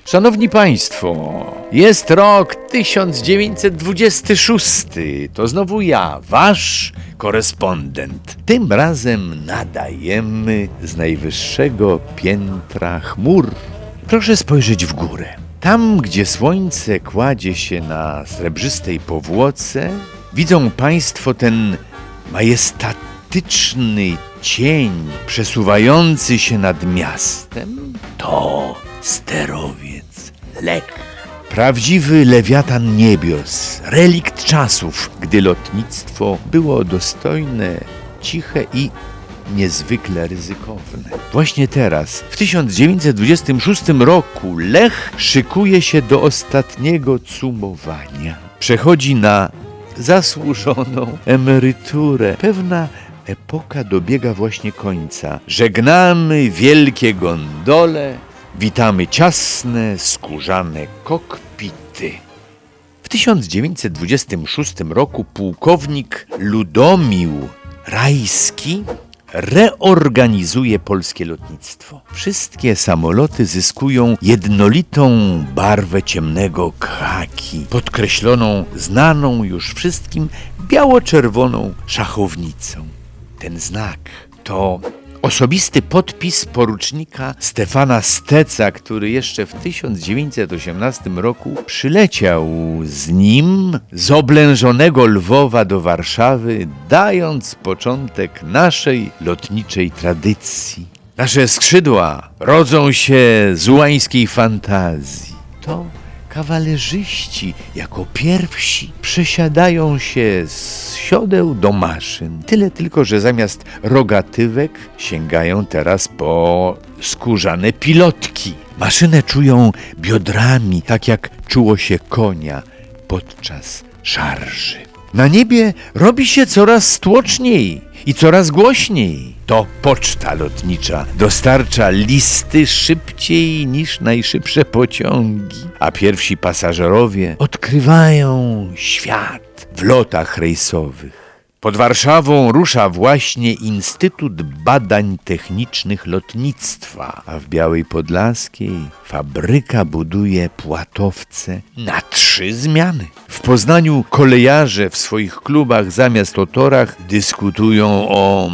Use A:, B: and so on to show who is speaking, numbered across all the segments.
A: Szanowni Państwo, jest rok 1926. To znowu ja, Wasz korespondent. Tym razem nadajemy z najwyższego piętra chmur. Proszę spojrzeć w górę. Tam, gdzie słońce kładzie się na srebrzystej powłoce, widzą Państwo ten majestatyczny cień przesuwający się nad miastem? To sterowiec Lech. Prawdziwy lewiatan niebios, relikt czasów, gdy lotnictwo było dostojne, ciche i niezwykle ryzykowne. Właśnie teraz, w 1926 roku, Lech szykuje się do ostatniego cumowania. Przechodzi na zasłużoną emeryturę. Pewna epoka dobiega właśnie końca. Żegnamy wielkie gondole, witamy ciasne, skórzane kokpity. W 1926 roku pułkownik Ludomił Rajski reorganizuje polskie lotnictwo. Wszystkie samoloty zyskują jednolitą barwę ciemnego khaki, podkreśloną znaną już wszystkim biało-czerwoną szachownicą. Ten znak to osobisty podpis porucznika Stefana Steca, który jeszcze w 1918 roku przyleciał z nim z oblężonego Lwowa do Warszawy, dając początek naszej lotniczej tradycji. Nasze skrzydła rodzą się z ułańskiej fantazji. To kawalerzyści jako pierwsi przesiadają się z siodeł do maszyn. Tyle tylko, że zamiast rogatywek sięgają teraz po skórzane pilotki. Maszynę czują biodrami, tak jak czuło się konia podczas szarży. Na niebie robi się coraz stłoczniej i coraz głośniej. To poczta lotnicza dostarcza listy szybciej niż najszybsze pociągi, a pierwsi pasażerowie odkrywają świat w lotach rejsowych. Pod Warszawą rusza właśnie Instytut Badań Technicznych Lotnictwa, a w Białej Podlaskiej fabryka buduje płatowce na 3 zmiany. W Poznaniu kolejarze w swoich klubach zamiast o torach dyskutują o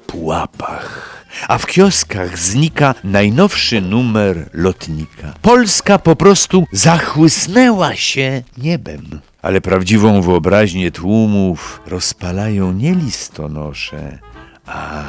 A: pułapach, a w kioskach znika najnowszy numer lotnika. Polska po prostu zachłysnęła się niebem. Ale prawdziwą wyobraźnię tłumów rozpalają nie listonosze, a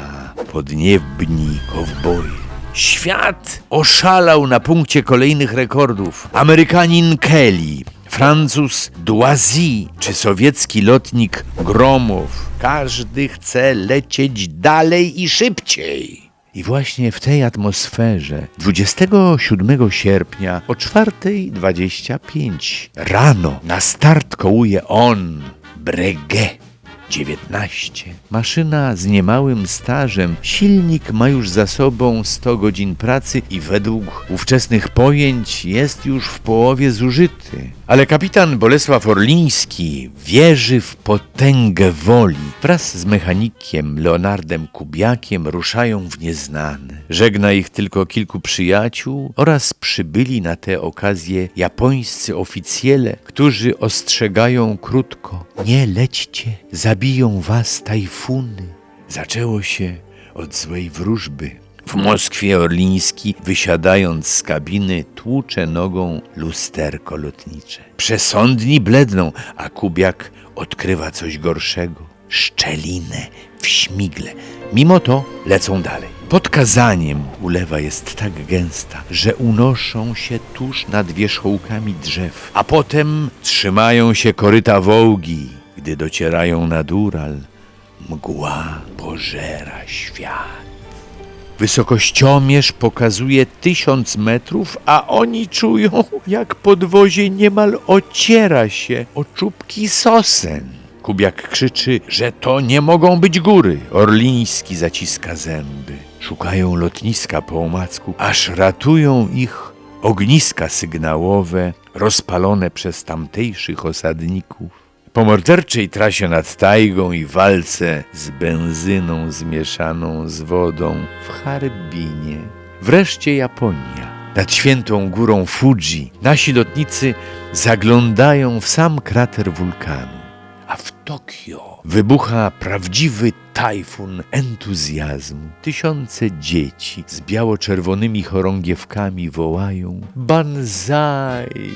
A: podniebni kowboje. Świat oszalał na punkcie kolejnych rekordów. Amerykanin Kelly, Francuz Doisy czy sowiecki lotnik Gromow. Każdy chce lecieć dalej i szybciej. I właśnie w tej atmosferze 27 sierpnia o 4:25 rano na start kołuje on, Breguet 19. Maszyna z niemałym stażem, silnik ma już za sobą 100 godzin pracy i według ówczesnych pojęć jest już w połowie zużyty. Ale kapitan Bolesław Orliński wierzy w potęgę woli. Wraz z mechanikiem Leonardem Kubiakiem ruszają w nieznane. Żegna ich tylko kilku przyjaciół oraz przybyli na tę okazję japońscy oficjele, którzy ostrzegają krótko: nie lećcie, zabiją was tajfuny. Zaczęło się od złej wróżby. W Moskwie Orliński, wysiadając z kabiny, tłucze nogą lusterko lotnicze. Przesądni bledną, a Kubiak odkrywa coś gorszego. Szczelinę w śmigle. Mimo to lecą dalej. Pod Kazaniem ulewa jest tak gęsta, że unoszą się tuż nad wierzchołkami drzew, a potem trzymają się koryta Wołgi. Gdy docierają nad Ural, mgła pożera świat. Wysokościomierz pokazuje 1000 metrów, a oni czują, jak podwozie niemal ociera się o czubki sosen. Kubiak krzyczy, że to nie mogą być góry. Orliński zaciska zęby. Szukają lotniska po omacku, aż ratują ich ogniska sygnałowe rozpalone przez tamtejszych osadników. Po morderczej trasie nad tajgą i walce z benzyną zmieszaną z wodą w Harbinie. Wreszcie Japonia. Nad świętą górą Fuji nasi lotnicy zaglądają w sam krater wulkanu. A w Tokio wybucha prawdziwy tajfun entuzjazmu. Tysiące dzieci z biało-czerwonymi chorągiewkami wołają Banzai!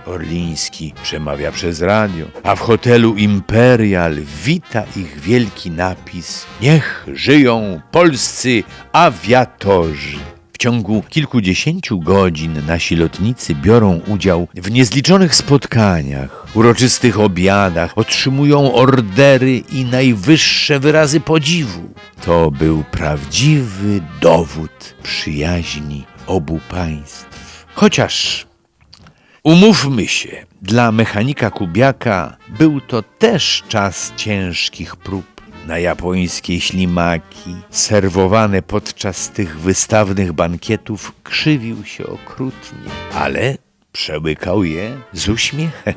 A: Orliński przemawia przez radio, a w hotelu Imperial wita ich wielki napis Niech żyją polscy awiatorzy! W ciągu kilkudziesięciu godzin nasi lotnicy biorą udział w niezliczonych spotkaniach, uroczystych obiadach, otrzymują ordery i najwyższe wyrazy podziwu. To był prawdziwy dowód przyjaźni obu państw. Chociaż, umówmy się, dla mechanika Kubiaka był to też czas ciężkich prób. Na japońskie ślimaki, serwowane podczas tych wystawnych bankietów, krzywił się okrutnie, ale przełykał je z uśmiechem.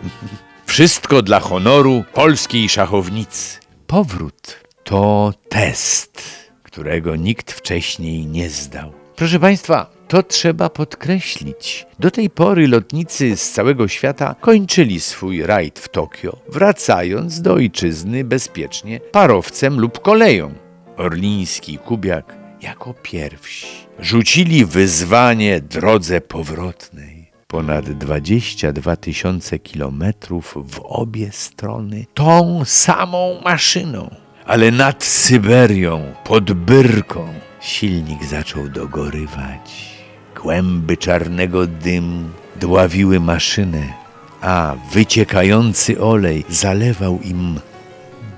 A: Wszystko dla honoru polskiej szachownicy. Powrót to test, którego nikt wcześniej nie zdał. Proszę Państwa, to trzeba podkreślić. Do tej pory lotnicy z całego świata kończyli swój rajd w Tokio, wracając do ojczyzny bezpiecznie parowcem lub koleją. Orliński i Kubiak jako pierwsi rzucili wyzwanie drodze powrotnej. Ponad 22 000 kilometrów w obie strony tą samą maszyną. Ale nad Syberią, pod Byrką, silnik zaczął dogorywać. Kłęby czarnego dymu dławiły maszynę, a wyciekający olej zalewał im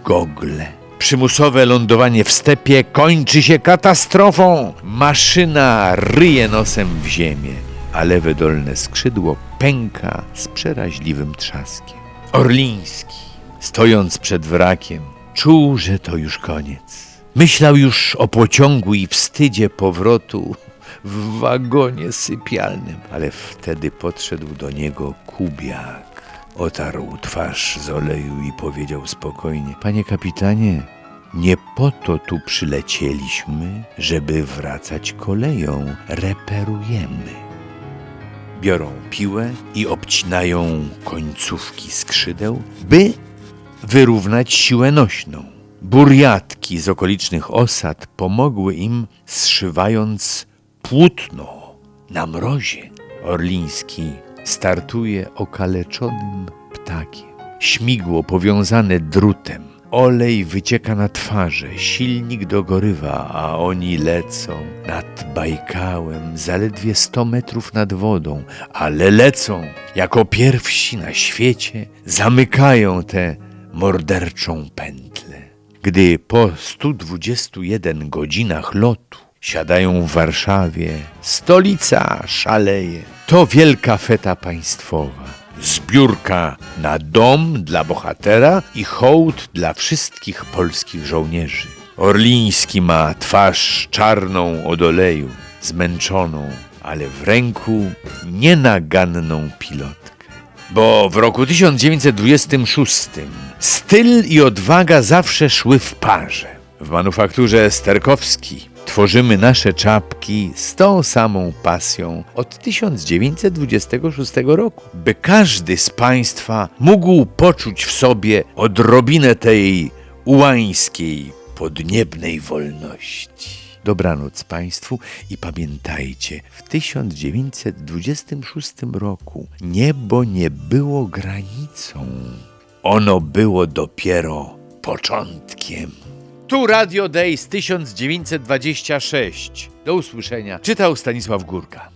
A: gogle. Przymusowe lądowanie w stepie kończy się katastrofą. Maszyna ryje nosem w ziemię, a lewe dolne skrzydło pęka z przeraźliwym trzaskiem. Orliński, stojąc przed wrakiem, czuł, że to już koniec. Myślał już o pociągu i wstydzie powrotu w wagonie sypialnym, ale wtedy podszedł do niego Kubiak. Otarł twarz z oleju i powiedział spokojnie: Panie kapitanie, nie po to tu przylecieliśmy, żeby wracać koleją. Reperujemy. Biorą piłę i obcinają końcówki skrzydeł, by wyrównać siłę nośną. Burjatki z okolicznych osad pomogły im, zszywając płótno na mrozie. Orliński startuje okaleczonym ptakiem. Śmigło powiązane drutem. Olej wycieka na twarze, silnik dogorywa, a oni lecą nad Bajkałem, zaledwie 100 metrów nad wodą, ale lecą jako pierwsi na świecie, zamykają tę morderczą pętlę. Gdy po 121 godzinach lotu siadają w Warszawie, stolica szaleje. To wielka feta państwowa. Zbiórka na dom dla bohatera i hołd dla wszystkich polskich żołnierzy. Orliński ma twarz czarną od oleju, zmęczoną, ale w ręku nienaganną pilotkę. Bo w roku 1926 styl i odwaga zawsze szły w parze. W manufakturze Sterkowski tworzymy nasze czapki z tą samą pasją od 1926 roku, by każdy z Państwa mógł poczuć w sobie odrobinę tej ułańskiej, podniebnej wolności. Dobranoc Państwu i pamiętajcie, w 1926 roku niebo nie było granicą. Ono było dopiero początkiem. Tu Radio Day z 1926. Do usłyszenia. Czytał Stanisław Górka.